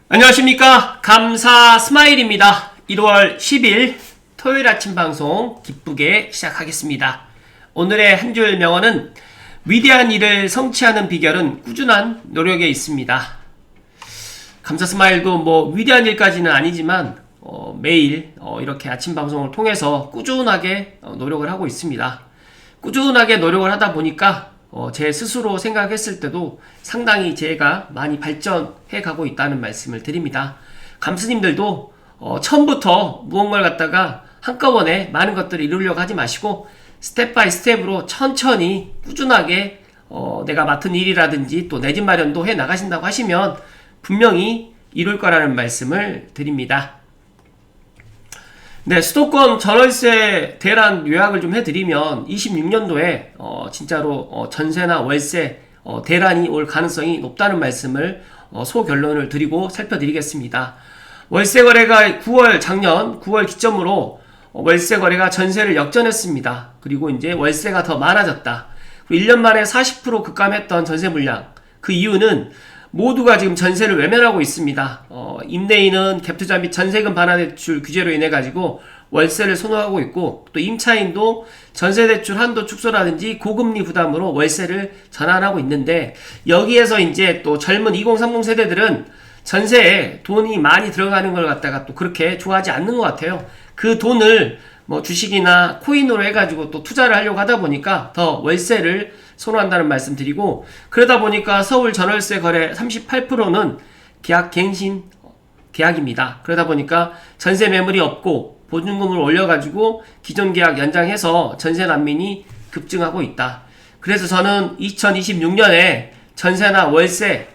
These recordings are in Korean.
안녕하십니까. 감사 스마일입니다. 1월 10일 토요일 아침 방송 기쁘게 시작하겠습니다. 오늘의 한 줄 명언은 위대한 일을 성취하는 비결은 꾸준한 노력에 있습니다. 감사 스마일도 위대한 일까지는 아니지만 매일 이렇게 아침 방송을 통해서 꾸준하게 노력을 하고 있습니다. 꾸준하게 노력을 하다 보니까 제 스스로 생각했을 때도 상당히 제가 많이 발전해 가고 있다는 말씀을 드립니다. 감스님들도 처음부터 무언가를 갖다가 한꺼번에 많은 것들을 이루려고 하지 마시고 스텝 바이 스텝으로 천천히 꾸준하게 내가 맡은 일이라든지 또 내 집 마련도 해 나가신다고 하시면 분명히 이룰 거라는 말씀을 드립니다. 네, 수도권 전월세 대란 요약을 좀 해드리면 26년도에 진짜로 전세나 월세 대란이 올 가능성이 높다는 말씀을 소결론을 드리고 살펴드리겠습니다. 월세 거래가 작년 9월 기점으로 월세 거래가 전세를 역전했습니다. 그리고 이제 월세가 더 많아졌다. 그리고 1년 만에 40% 급감했던 전세 물량. 그 이유는 모두가 지금 전세를 외면하고 있습니다. 임대인은 갭투자 및 전세금 반환대출 규제로 인해 가지고 월세를 선호하고 있고, 또 임차인도 전세대출 한도 축소라든지 고금리 부담으로 월세를 전환하고 있는데, 여기에서 이제 또 젊은 2030 세대들은 전세에 돈이 많이 들어가는 걸 갖다가 또 그렇게 좋아하지 않는 것 같아요. 그 돈을 주식이나 코인으로 해가지고 또 투자를 하려고 하다 보니까 더 월세를 선호한다는 말씀 드리고, 그러다 보니까 서울 전월세 거래 38%는 계약갱신 계약입니다. 그러다 보니까 전세 매물이 없고 보증금을 올려가지고 기존 계약 연장해서 전세 난민이 급증하고 있다. 그래서 저는 2026년에 전세나 월세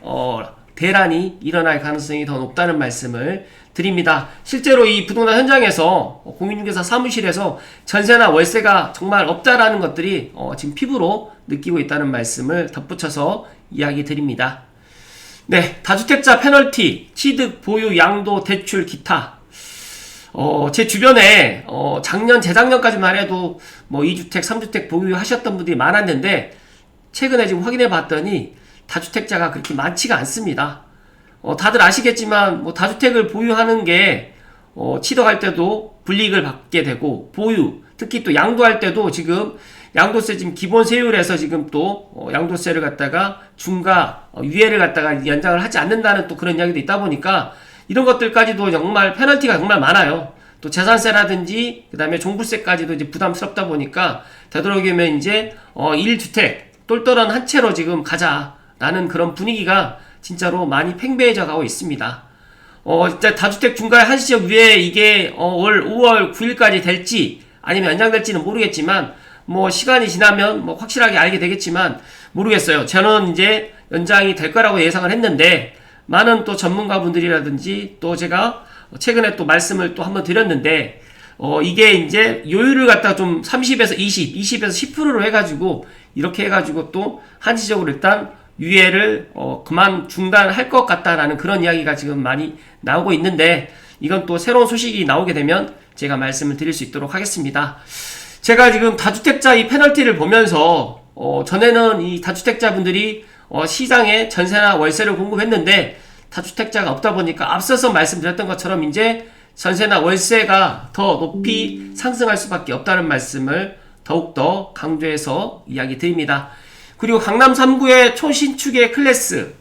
대란이 일어날 가능성이 더 높다는 말씀을 드립니다. 실제로 이 부동산 현장에서 공인중개사 사무실에서 전세나 월세가 정말 없다라는 것들이 지금 피부로 느끼고 있다는 말씀을 덧붙여서 이야기 드립니다. 네, 다주택자 페널티, 취득, 보유, 양도, 대출, 기타. 제 주변에 작년, 재작년까지만 해도 2주택, 3주택 보유하셨던 분들이 많았는데, 최근에 지금 확인해 봤더니 다주택자가 그렇게 많지가 않습니다. 다들 아시겠지만 다주택을 보유하는 게 취득할 때도 불이익을 받게 되고, 보유, 특히 또 양도할 때도 지금 양도세 지금 기본 세율에서 지금 또 양도세를 갖다가 중과 유예를 갖다가 연장을 하지 않는다는 또 그런 이야기도 있다 보니까 이런 것들까지도 정말 페널티가 정말 많아요. 또 재산세라든지 그다음에 종부세까지도 이제 부담스럽다 보니까 되도록이면 이제 1주택 똘똘한 한 채로 지금 가자라는 그런 분위기가 진짜로 많이 팽배해져 가고 있습니다. 진짜 다주택 중과의 한시적 유예 이게 올 5월 9일까지 될지 아니면 연장될지는 모르겠지만 시간이 지나면 확실하게 알게 되겠지만 모르겠어요. 저는 이제 연장이 될 거라고 예상을 했는데, 많은 또 전문가분들이라든지 또 제가 최근에 또 말씀을 또 한번 드렸는데, 이게 이제 요율을 갖다가 좀 30에서 20, 20에서 10%로 해가지고 이렇게 해가지고 또 한시적으로 일단 유예를 그만 중단할 것 같다라는 그런 이야기가 지금 많이 나오고 있는데, 이건 또 새로운 소식이 나오게 되면 제가 말씀을 드릴 수 있도록 하겠습니다. 제가 지금 다주택자 이 페널티를 보면서 전에는 이 다주택자분들이 시장에 전세나 월세를 공급했는데 다주택자가 없다 보니까 앞서서 말씀드렸던 것처럼 이제 전세나 월세가 더 높이 상승할 수밖에 없다는 말씀을 더욱더 강조해서 이야기 드립니다. 그리고 강남 3구의 초신축의 클래스,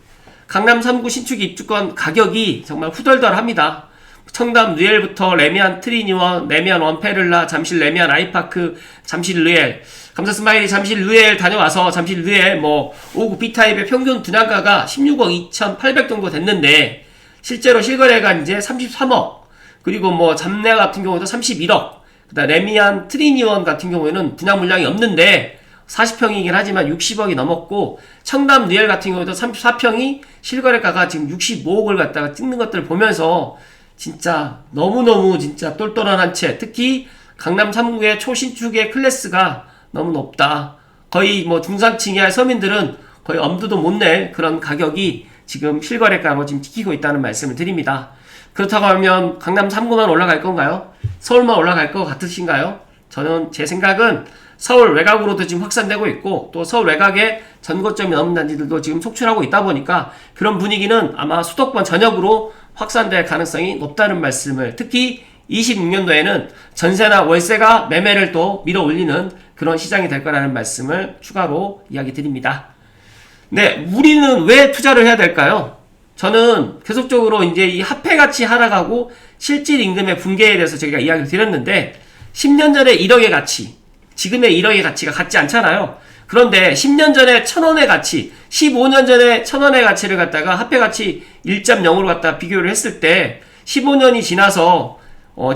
강남 3구 신축 입주권 가격이 정말 후덜덜합니다. 청담 르엘부터 레미안 트리니원, 레미안 원페를라, 잠실 레미안 아이파크, 잠실 르엘, 감사 스마일이 잠실 르엘 다녀와서 잠실 르엘 5구 B타입의 평균 분양가가 16억 2,800 정도 됐는데 실제로 실거래가 이제 33억, 그리고 잠내 같은 경우도 31억, 그다음 레미안 트리니원 같은 경우에는 분양 물량이 없는데 40평이긴 하지만 60억이 넘었고, 청담 르엘 같은 경우도 34평이 실거래가가 지금 65억을 갖다가 찍는 것들을 보면서 진짜 너무너무 진짜 똘똘한 한 채, 특히 강남 3구의 초신축의 클래스가 너무 높다. 거의 중산층이야 서민들은 거의 엄두도 못 낼 그런 가격이 지금 실거래가로 지금 찍히고 있다는 말씀을 드립니다. 그렇다고 하면 강남 3구만 올라갈 건가요? 서울만 올라갈 것 같으신가요? 저는 제 생각은 서울 외곽으로도 지금 확산되고 있고 또 서울 외곽에 전거점이 넘는 단지들도 지금 속출하고 있다 보니까 그런 분위기는 아마 수도권 전역으로 확산될 가능성이 높다는 말씀을, 특히 26년도에는 전세나 월세가 매매를 또 밀어 올리는 그런 시장이 될 거라는 말씀을 추가로 이야기 드립니다. 네, 우리는 왜 투자를 해야 될까요? 저는 계속적으로 이제 이 화폐 가치 하락하고 실질 임금의 붕괴에 대해서 저희가 이야기를 드렸는데 10년 전에 1억의 가치, 지금의 1억의 가치가 같지 않잖아요. 그런데 10년 전에 1,000원의 가치, 15년 전에 1,000원의 가치를 갖다가 화폐 가치 1.0으로 갖다 비교를 했을 때 15년이 지나서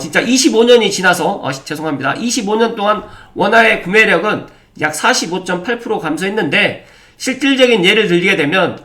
진짜 25년이 지나서 죄송합니다. 25년 동안 원화의 구매력은 약 45.8% 감소했는데 실질적인 예를 들게 되면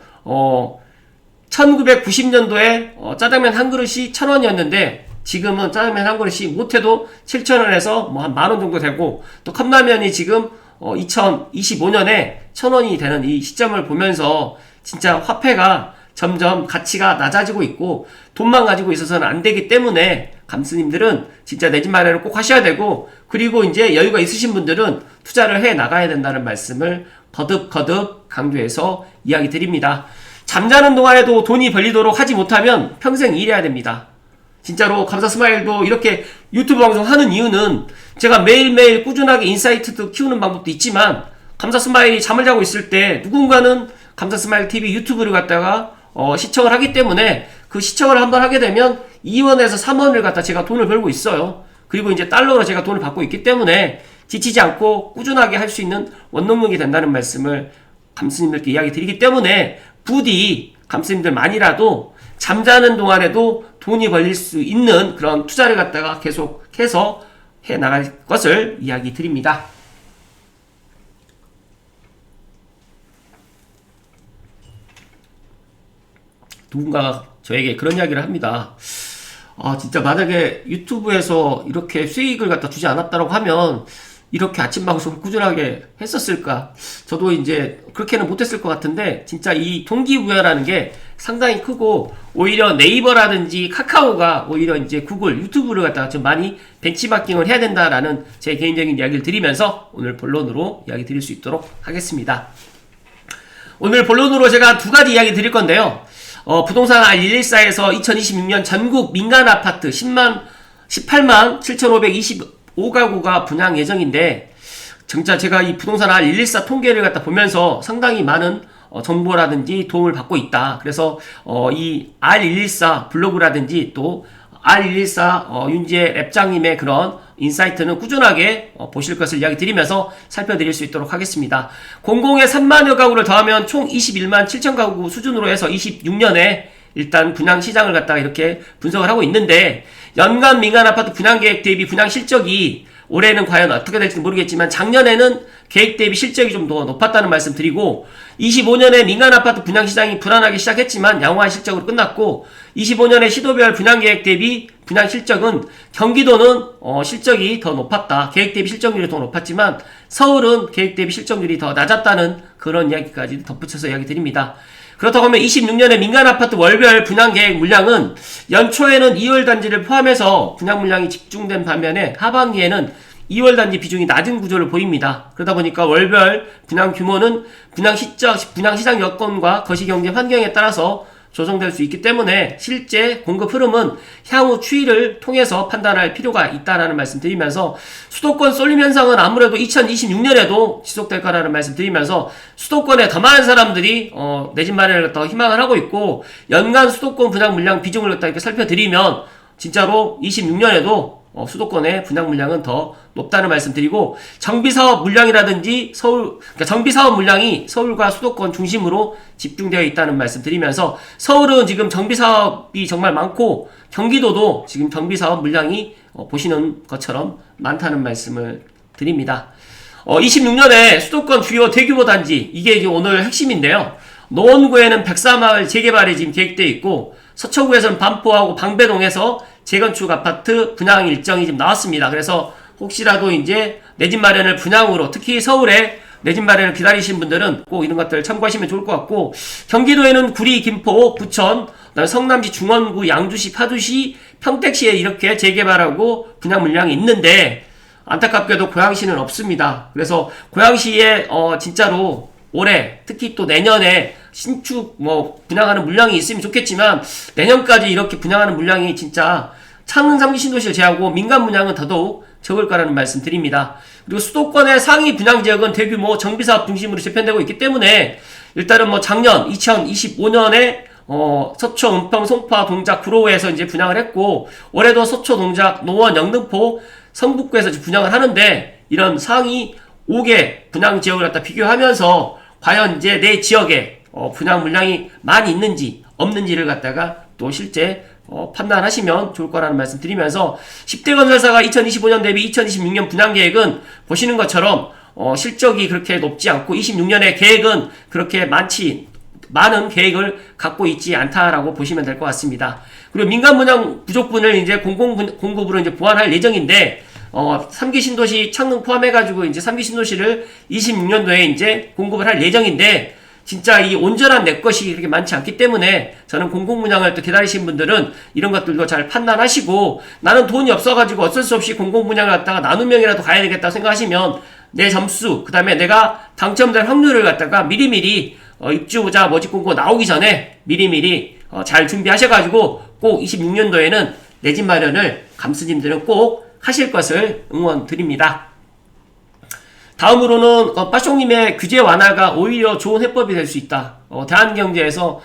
1990년도에 짜장면 한 그릇이 1,000원이었는데 지금은 짜장면 한 그릇이 못해도 7,000원에서 뭐 한 만원 정도 되고 또 컵라면이 지금 2025년에 1,000원이 되는 이 시점을 보면서 진짜 화폐가 점점 가치가 낮아지고 있고 돈만 가지고 있어서는 안 되기 때문에 감스님들은 진짜 내 집 마련을 꼭 하셔야 되고, 그리고 이제 여유가 있으신 분들은 투자를 해 나가야 된다는 말씀을 거듭 강조해서 이야기 드립니다. 잠자는 동안에도 돈이 벌리도록 하지 못하면 평생 일해야 됩니다. 진짜로 감사 스마일도 이렇게 유튜브 방송 하는 이유는 제가 매일매일 꾸준하게 인사이트도 키우는 방법도 있지만 감사 스마일이 잠을 자고 있을 때 누군가는 감사 스마일 TV 유튜브를 갖다가 시청을 하기 때문에 그 시청을 한번 하게 되면 2원에서 3원을 갖다 제가 돈을 벌고 있어요. 그리고 이제 달러로 제가 돈을 받고 있기 때문에 지치지 않고 꾸준하게 할 수 있는 원동력이 된다는 말씀을 감스님들께 이야기 드리기 때문에 부디 감스님들만이라도 잠자는 동안에도 돈이 벌릴 수 있는 그런 투자를 갖다가 계속해서 해 나갈 것을 이야기 드립니다. 누군가가 저에게 그런 이야기를 합니다. 진짜 만약에 유튜브에서 이렇게 수익을 갖다 주지 않았다고 하면 이렇게 아침 방송을 꾸준하게 했었을까? 저도 이제 그렇게는 못했을 것 같은데 진짜 이 동기부여라는 게 상당히 크고, 오히려 네이버라든지 카카오가 오히려 이제 구글, 유튜브를 갖다가 좀 많이 벤치마킹을 해야 된다라는 제 개인적인 이야기를 드리면서 오늘 본론으로 이야기 드릴 수 있도록 하겠습니다. 오늘 본론으로 제가 두 가지 이야기 드릴 건데요. 부동산 R114에서 2026년 전국 민간 아파트 18만 7,525가구가 분양 예정인데, 진짜 제가 이 부동산 R114 통계를 갖다 보면서 상당히 많은 정보라든지 도움을 받고 있다. 그래서 이 R114 블로그라든지 또 R114 윤지혜 랩장님의 그런 인사이트는 꾸준하게 보실 것을 이야기 드리면서 살펴드릴 수 있도록 하겠습니다. 공공의 3만여 가구를 더하면 총 21만 7천 가구 수준으로 해서 26년에 일단 분양 시장을 갖다가 이렇게 분석을 하고 있는데, 연간 민간 아파트 분양 계획 대비 분양 실적이 올해는 과연 어떻게 될지 모르겠지만 작년에는 계획 대비 실적이 좀 더 높았다는 말씀 드리고, 25년에 민간 아파트 분양 시장이 불안하게 시작했지만 양호한 실적으로 끝났고, 25년에 시도별 분양 계획 대비 분양 실적은 경기도는 실적이 더 높았다. 계획 대비 실적률이 더 높았지만 서울은 계획 대비 실적률이 더 낮았다는 그런 이야기까지 덧붙여서 이야기 드립니다. 그렇다고 하면 26년에 민간 아파트 월별 분양 계획 물량은 연초에는 2월 단지를 포함해서 분양 물량이 집중된 반면에 하반기에는 2월 단지 비중이 낮은 구조를 보입니다. 그러다 보니까 월별 분양 규모는 분양 시장 여건과 거시경제 환경에 따라서 조정될 수 있기 때문에 실제 공급 흐름은 향후 추이를 통해서 판단할 필요가 있다라는 말씀 드리면서, 수도권 쏠림 현상은 아무래도 2026년에도 지속될 거라는 말씀 드리면서 수도권에 더 많은 사람들이 내 집 마련을 더 희망을 하고 있고, 연간 수도권 분양 물량 비중을 갖다 이렇게 살펴드리면 진짜로 26년에도 수도권의 분양 물량은 더 높다는 말씀 드리고, 정비사업 물량이라든지 그러니까 정비사업 물량이 서울과 수도권 중심으로 집중되어 있다는 말씀 드리면서, 서울은 지금 정비사업이 정말 많고 경기도도 지금 정비사업 물량이 보시는 것처럼 많다는 말씀을 드립니다. 26년에 수도권 주요 대규모 단지, 이게 이제 오늘 핵심인데요. 노원구에는 백사마을 재개발이 지금 계획되어 있고, 서초구에서는 반포하고 방배동에서 재건축 아파트 분양 일정이 지금 나왔습니다. 그래서 혹시라도 이제 내 집 마련을 분양으로, 특히 서울에 내 집 마련을 기다리신 분들은 꼭 이런 것들 참고하시면 좋을 것 같고, 경기도에는 구리, 김포, 부천, 그다음에 성남시, 중원구, 양주시, 파주시, 평택시에 이렇게 재개발하고 분양 물량이 있는데, 안타깝게도 고양시는 없습니다. 그래서 고양시에 진짜로 올해 특히 또 내년에 신축 분양하는 물량이 있으면 좋겠지만 내년까지 이렇게 분양하는 물량이 진짜 창릉 3기 신도시를 제외하고 민간 분양은 더더욱 적을 거라는 말씀 드립니다. 그리고 수도권의 상위 분양 지역은 대규모 정비사업 중심으로 재편되고 있기 때문에 일단은 작년 2025년에 서초, 은평, 송파, 동작, 구로구에서 이제 분양을 했고 올해도 서초, 동작, 노원, 영등포, 성북구에서 분양을 하는데 이런 상위 5개 분양 지역을 갖다 비교하면서 과연 이제 내 지역에 분양 물량이 많이 있는지 없는지를 갖다가 또 실제 판단하시면 좋을 거라는 말씀 드리면서 10대 건설사가 2025년 대비 2026년 분양 계획은 보시는 것처럼 실적이 그렇게 높지 않고 26년의 계획은 그렇게 많은 계획을 갖고 있지 않다라고 보시면 될 것 같습니다. 그리고 민간 분양 부족분을 이제 공급으로 이제 보완할 예정인데 3기 신도시 창릉 포함해가지고 이제 3기 신도시를 26년도에 이제 공급을 할 예정인데 진짜 이 온전한 내 것이 그렇게 많지 않기 때문에 저는 공공분양을 또 기다리신 분들은 이런 것들도 잘 판단하시고 나는 돈이 없어가지고 어쩔 수 없이 공공분양을 갖다가 나눔형이라도 가야 되겠다 생각하시면 내 점수 그 다음에 내가 당첨될 확률을 갖다가 미리미리 입주자 모집 공고 나오기 전에 미리미리 잘 준비하셔가지고 꼭 26년도에는 내 집 마련을 감스님들은 꼭 하실 것을 응원드립니다. 다음으로는 빠숑님의 규제 완화가 오히려 좋은 해법이 될 수 있다. 대한경제에서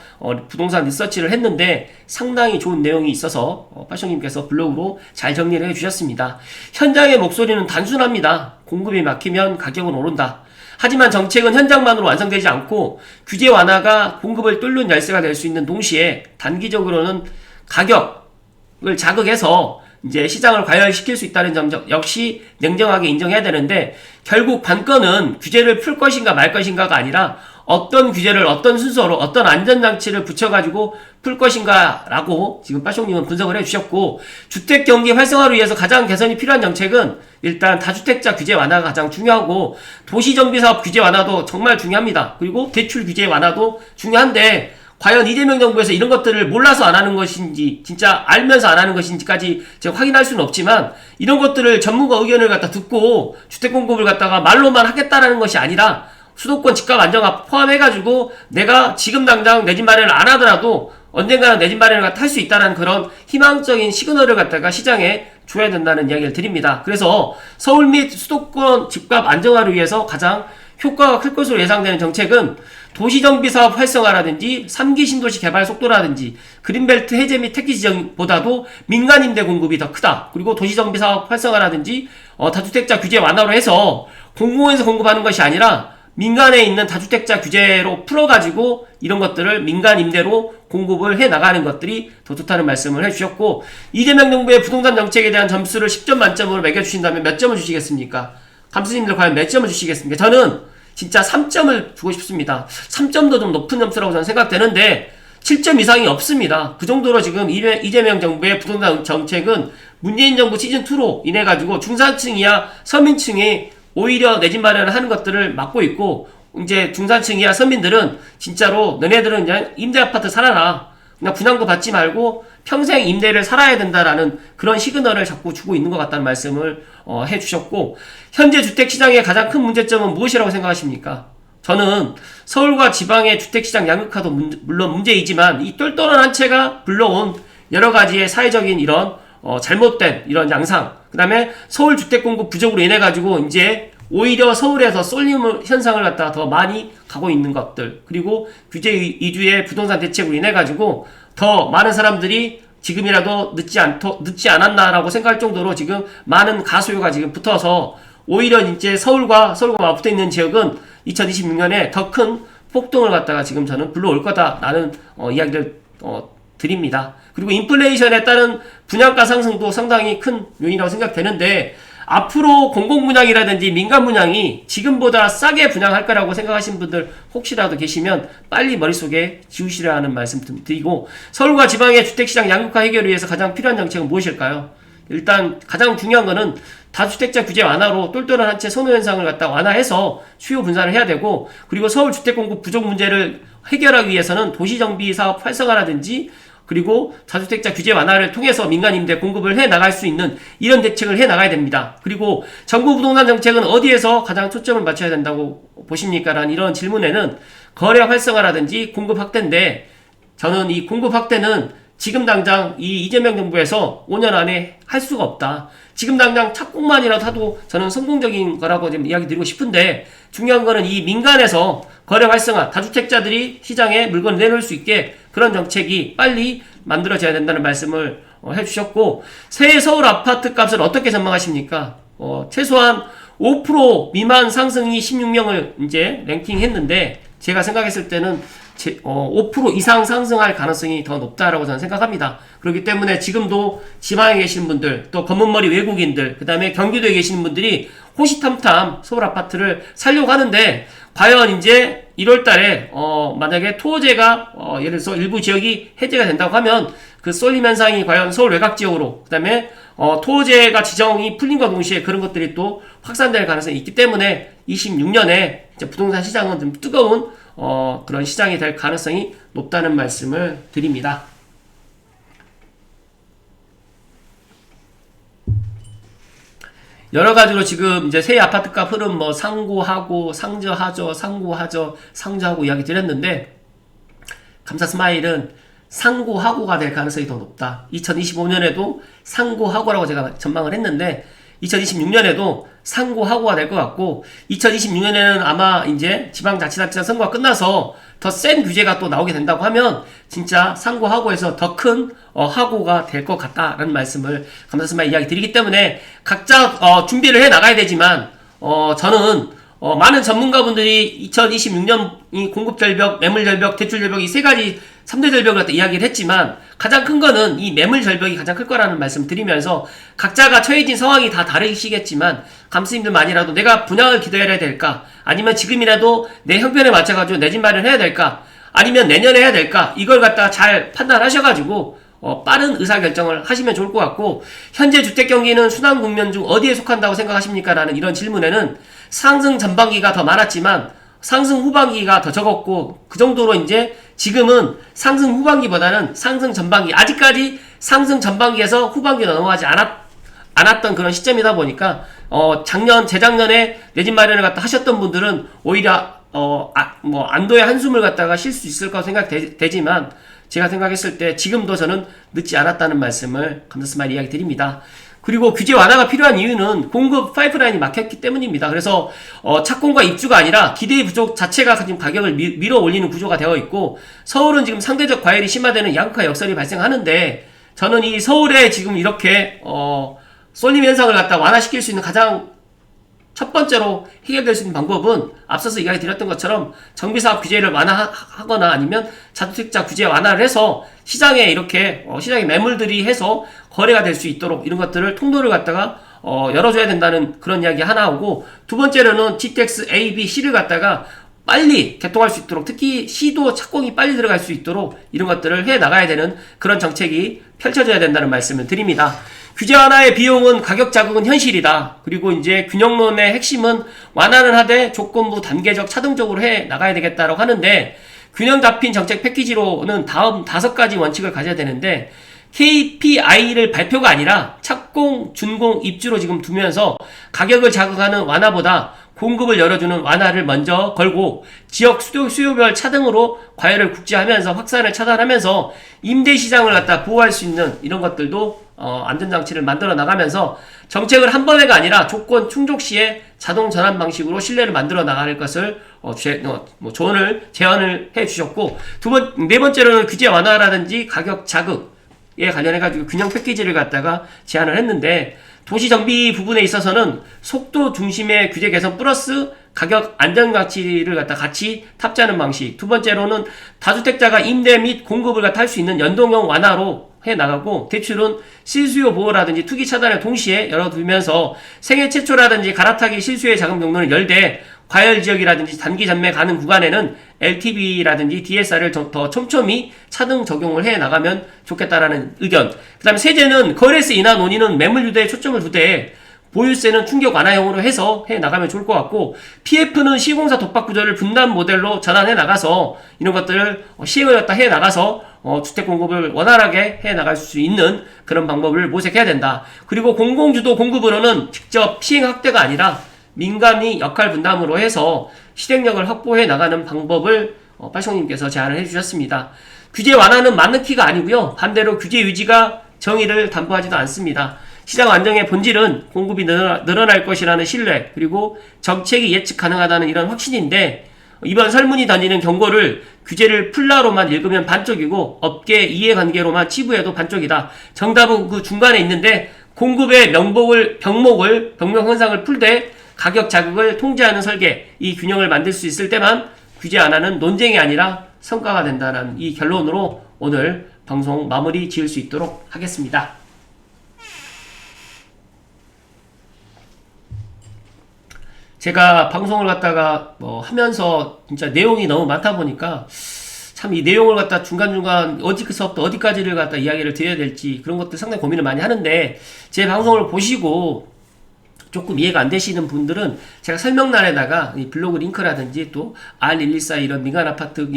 부동산 리서치를 했는데 상당히 좋은 내용이 있어서 빠숑님께서 블로그로 잘 정리를 해주셨습니다. 현장의 목소리는 단순합니다. 공급이 막히면 가격은 오른다. 하지만 정책은 현장만으로 완성되지 않고 규제 완화가 공급을 뚫는 열쇠가 될 수 있는 동시에 단기적으로는 가격을 자극해서 이제 시장을 과열시킬 수 있다는 점 역시 냉정하게 인정해야 되는데 결국 관건은 규제를 풀 것인가 말 것인가가 아니라 어떤 규제를 어떤 순서로 어떤 안전장치를 붙여가지고 풀 것인가 라고 지금 빠숑님은 분석을 해주셨고 주택 경기 활성화를 위해서 가장 개선이 필요한 정책은 일단 다주택자 규제 완화가 가장 중요하고 도시정비사업 규제 완화도 정말 중요합니다. 그리고 대출 규제 완화도 중요한데 과연 이재명 정부에서 이런 것들을 몰라서 안 하는 것인지 진짜 알면서 안 하는 것인지까지 제가 확인할 수는 없지만 이런 것들을 전문가 의견을 갖다 듣고 주택 공급을 갖다가 말로만 하겠다라는 것이 아니라 수도권 집값 안정화 포함해가지고 내가 지금 당장 내 집 마련을 안 하더라도 언젠가는 내 집 마련을 갖다 할 수 있다는 그런 희망적인 시그널을 갖다가 시장에 줘야 된다는 이야기를 드립니다. 그래서 서울 및 수도권 집값 안정화를 위해서 가장 효과가 클 것으로 예상되는 정책은 도시정비사업 활성화라든지 3기 신도시 개발 속도라든지 그린벨트 해제 및 택지 지정보다도 민간임대 공급이 더 크다. 그리고 도시정비사업 활성화라든지 다주택자 규제 완화로 해서 공공에서 공급하는 것이 아니라 민간에 있는 다주택자 규제로 풀어가지고 이런 것들을 민간 임대로 공급을 해나가는 것들이 더 좋다는 말씀을 해주셨고 이재명 정부의 부동산 정책에 대한 점수를 10점 만점으로 매겨주신다면 몇 점을 주시겠습니까? 감수님들 과연 몇 점을 주시겠습니까? 저는 진짜 3점을 주고 싶습니다. 3점도 좀 높은 점수라고 저는 생각되는데 7점 이상이 없습니다. 그 정도로 지금 이재명 정부의 부동산 정책은 문재인 정부 시즌2로 인해가지고 중산층 이하 서민층이 오히려 내 집 마련을 하는 것들을 막고 있고 이제 중산층 이하 서민들은 진짜로 너네들은 그냥 임대 아파트 살아라. 그냥 분양도 받지 말고 평생 임대를 살아야 된다라는 그런 시그널을 자꾸 주고 있는 것 같다는 말씀을 해주셨고 현재 주택시장의 가장 큰 문제점은 무엇이라고 생각하십니까? 저는 서울과 지방의 주택시장 양극화도 물론 문제이지만 이 똘똘한 한 채가 불러온 여러가지의 사회적인 이런 잘못된 이런 양상 그 다음에 서울 주택공급 부족으로 인해가지고 이제 오히려 서울에서 쏠림 현상을 갖다가 더 많이 가고 있는 것들 그리고 규제 위주의 부동산 대책으로 인해가지고 더 많은 사람들이 지금이라도 늦지 않았나라고 생각할 정도로 지금 많은 가소유가 지금 붙어서 오히려 이제 서울과 맞붙어 있는 지역은 2026년에 더 큰 폭등을 갖다가 지금 저는 불러올 거다라는 이야기를 드립니다. 그리고 인플레이션에 따른 분양가 상승도 상당히 큰 요인이라고 생각되는데 앞으로 공공분양이라든지 민간분양이 지금보다 싸게 분양할 거라고 생각하시는 분들 혹시라도 계시면 빨리 머릿속에 지우시라 하는 말씀 드리고 서울과 지방의 주택시장 양극화 해결을 위해서 가장 필요한 정책은 무엇일까요? 일단 가장 중요한 거는 다주택자 규제 완화로 똘똘한 한 채 선호 현상을 갖다 완화해서 수요 분산을 해야 되고 그리고 서울 주택 공급 부족 문제를 해결하기 위해서는 도시정비 사업 활성화라든지 그리고 다주택자 규제 완화를 통해서 민간임대 공급을 해 나갈 수 있는 이런 대책을 해 나가야 됩니다. 그리고 정부 부동산 정책은 어디에서 가장 초점을 맞춰야 된다고 보십니까? 라는 이런 질문에는 거래 활성화라든지 공급 확대인데, 저는 이 공급 확대는 지금 당장 이 이재명 정부에서 5년 안에 할 수가 없다. 지금 당장 착공만이라도 하도 저는 성공적인 거라고 좀 이야기 드리고 싶은데, 중요한 거는 이 민간에서 거래 활성화, 다주택자들이 시장에 물건을 내놓을 수 있게 그런 정책이 빨리 만들어져야 된다는 말씀을 해주셨고, 새해 서울 아파트 값을 어떻게 전망하십니까? 최소한 5% 미만 상승이 16명을 이제 랭킹했는데, 제가 생각했을 때는 5% 이상 상승할 가능성이 더 높다라고 저는 생각합니다. 그렇기 때문에 지금도 지방에 계시는 분들, 또 검은머리 외국인들, 그 다음에 경기도에 계시는 분들이 호시탐탐 서울 아파트를 살려고 하는데, 과연 이제 1월 달에 만약에 토지가 예를 들어서 일부 지역이 해제가 된다고 하면 그 쏠림 현상이 과연 서울 외곽 지역으로, 그 다음에 토지가 지정이 풀림과 동시에 그런 것들이 또 확산될 가능성이 있기 때문에 26년에 이제 부동산 시장은 좀 뜨거운 그런 시장이 될 가능성이 높다는 말씀을 드립니다. 여러 가지로 지금 이제 새 아파트값 흐름 상고하고 상저하죠, 상고하죠, 상저하고 이야기 드렸는데, 감사 스마일은 상고하고가 될 가능성이 더 높다. 2025년에도 상고하고라고 제가 전망을 했는데 2026년에도 상고하고가 될 것 같고, 2026년에는 아마 이제 지방자치단체 선거가 끝나서 더 센 규제가 또 나오게 된다고 하면 진짜 상고하고에서 더 큰 하고가 될 것 같다라는 말씀을 감사스마 이야기 드리기 때문에 각자 준비를 해 나가야 되지만, 저는 많은 전문가분들이 2026년이 공급절벽, 매물절벽, 대출절벽 이 세 가지 3대 절벽을 갖다 이야기를 했지만, 가장 큰 거는 이 매물절벽이 가장 클 거라는 말씀 드리면서, 각자가 처해진 상황이 다 다르시겠지만 감스님들만이라도 내가 분양을 기다려야 될까, 아니면 지금이라도 내 형편에 맞춰가지고 내 집 마련해야 될까, 아니면 내년에 해야 될까, 이걸 갖다가 잘 판단하셔가지고 빠른 의사결정을 하시면 좋을 것 같고, 현재 주택경기는 순환 국면 중 어디에 속한다고 생각하십니까? 라는 이런 질문에는 상승 전반기가 더 많았지만 상승 후반기가 더 적었고, 그 정도로 이제 지금은 상승 후반기보다는 상승 전반기, 아직까지 상승 전반기에서 후반기로 넘어가지 않았던 그런 시점이다 보니까 재작년에 내 집 마련을 갖다 하셨던 분들은 오히려 안도의 한숨을 갖다가 쉴 수 있을 거라고 생각되지만, 제가 생각했을 때 지금도 저는 늦지 않았다는 말씀을 감사스마일 이야기 드립니다. 그리고 규제 완화가 필요한 이유는 공급 파이프라인이 막혔기 때문입니다. 그래서 착공과 입주가 아니라 기대의 부족 자체가 지금 가격을 밀어 올리는 구조가 되어 있고, 서울은 지금 상대적 과열이 심화되는 양극화 역설이 발생하는데, 저는 이 서울에 지금 이렇게 쏠림 현상을 갖다 완화시킬 수 있는 가장 첫 번째로 해결될 수 있는 방법은 앞서서 이야기 드렸던 것처럼 정비사업 규제를 완화하거나 아니면 다주택자 규제 완화를 해서 시장에 이렇게 시장에 매물들이 해서 거래가 될 수 있도록 이런 것들을 통로를 갖다가 열어줘야 된다는 그런 이야기 하나 오고, 두 번째로는 GTX A, B, C를 갖다가 빨리 개통할 수 있도록, 특히 C도 착공이 빨리 들어갈 수 있도록 이런 것들을 해 나가야 되는 그런 정책이 펼쳐져야 된다는 말씀을 드립니다. 규제 완화의 비용은 가격 자극은 현실이다. 그리고 이제 균형론의 핵심은 완화는 하되 조건부 단계적 차등적으로 해 나가야 되겠다라고 하는데, 균형 잡힌 정책 패키지로는 다음 5가지 원칙을 가져야 되는데, KPI를 발표가 아니라 착공, 준공, 입주로 지금 두면서 가격을 자극하는 완화보다 공급을 열어주는 완화를 먼저 걸고, 지역 수요별 차등으로 과열을 국제하면서 확산을 차단하면서 임대시장을 갖다 보호할 수 있는 이런 것들도 안전장치를 만들어 나가면서 정책을 한 번에가 아니라 조건 충족 시에 자동 전환 방식으로 신뢰를 만들어 나가는 것을 제안을 해 주셨고, 네 번째로는 규제 완화라든지 가격 자극에 관련해가지고 균형 패키지를 갖다가 제안을 했는데, 도시 정비 부분에 있어서는 속도 중심의 규제 개선 플러스 가격 안정장치를 갖다 같이 탑재하는 방식. 두 번째로는 다주택자가 임대 및 공급을 갖다 할 수 있는 연동형 완화로 해 나가고, 대출은 실수요 보호라든지 투기 차단을 동시에 열어두면서 생애 최초라든지 갈아타기 실수요 자금 경로를 열되, 과열 지역이라든지 단기 전매 가능 구간에는 LTV라든지 DSR을 더 촘촘히 차등 적용을 해 나가면 좋겠다라는 의견. 그 다음에 세제는 거래세 인하 논의는 매물 유도에 초점을 두되, 보유세는 충격 완화형으로 해서 해 나가면 좋을 것 같고, PF는 시공사 독박 구조를 분단 모델로 전환해 나가서 이런 것들을 시행을 갖다 해 나가서 주택 공급을 원활하게 해 나갈 수 있는 그런 방법을 모색해야 된다. 그리고 공공주도 공급으로는 직접 시행 확대가 아니라 민간이 역할 분담으로 해서 실행력을 확보해 나가는 방법을 빨송님께서 제안을 해주셨습니다. 규제 완화는 맞는 키가 아니고요. 반대로 규제 유지가 정의를 담보하지도 않습니다. 시장 안정의 본질은 공급이 늘어날 것이라는 신뢰, 그리고 정책이 예측 가능하다는 이런 확신인데, 이번 설문이 던지는 경고를 규제를 풀라로만 읽으면 반쪽이고 업계 이해관계로만 치부해도 반쪽이다. 정답은 그 중간에 있는데, 공급의 병목 현상을 풀되 가격 자극을 통제하는 설계, 이 균형을 만들 수 있을 때만 규제 완화는 논쟁이 아니라 성과가 된다는 이 결론으로 오늘 방송 마무리 지을 수 있도록 하겠습니다. 제가 방송을 갖다가 하면서 진짜 내용이 너무 많다 보니까 참 이 내용을 갖다 중간중간 어디서부터 어디까지를 갖다 이야기를 드려야 될지 그런 것들 상당히 고민을 많이 하는데, 제 방송을 보시고 조금 이해가 안 되시는 분들은 제가 설명란에다가 이 블로그 링크라든지 또 R114 이런 민간 아파트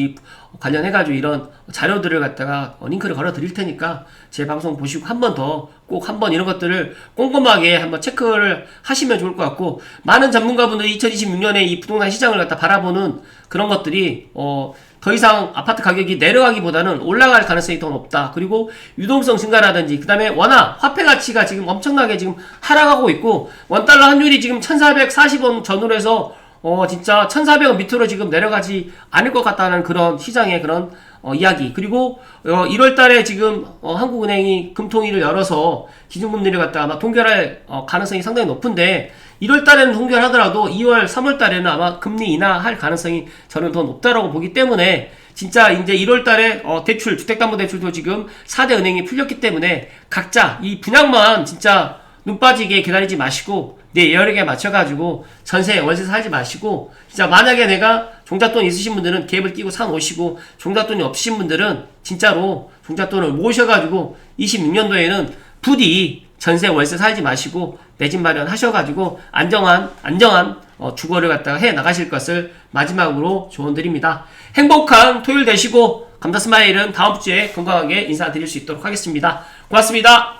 관련해가지고 이런 자료들을 갖다가 링크를 걸어 드릴 테니까 제 방송 보시고 한 번 더 꼭 한번 이런 것들을 꼼꼼하게 한번 체크를 하시면 좋을 것 같고, 많은 전문가분들이 2026년에 이 부동산 시장을 갖다 바라보는 그런 것들이 더 이상 아파트 가격이 내려가기보다는 올라갈 가능성이 더 높다. 그리고 유동성 증가라든지, 그 다음에 워낙 화폐 가치가 지금 엄청나게 지금 하락하고 있고, 원달러 환율이 지금 1440원 전후로 해서 진짜 1400원 밑으로 지금 내려가지 않을 것 같다는 그런 시장의 그런 이야기. 그리고 1월 달에 지금 한국은행이 금통위를 열어서 기준금리를 갖다가 아마 동결할 가능성이 상당히 높은데, 1월 달에는 동결하더라도 2월, 3월 달에는 아마 금리 인하할 가능성이 저는 더 높다라고 보기 때문에, 진짜 이제 1월 달에 대출, 주택담보대출도 지금 4대 은행이 풀렸기 때문에 각자 이 분양만 진짜 눈 빠지게 기다리지 마시고 내 여력에 맞춰가지고 전세, 월세 살지 마시고, 진짜 만약에 내가 종잣돈 있으신 분들은 갭을 끼고 사 놓으시고, 종잣돈이 없으신 분들은 진짜로 종잣돈을 모으셔가지고 26년도에는 부디 전세, 월세 살지 마시고 내 집 마련하셔가지고 안정한 주거를 갖다가 해 나가실 것을 마지막으로 조언드립니다. 행복한 토요일 되시고, 감사스마일은 다음 주에 건강하게 인사드릴 수 있도록 하겠습니다. 고맙습니다.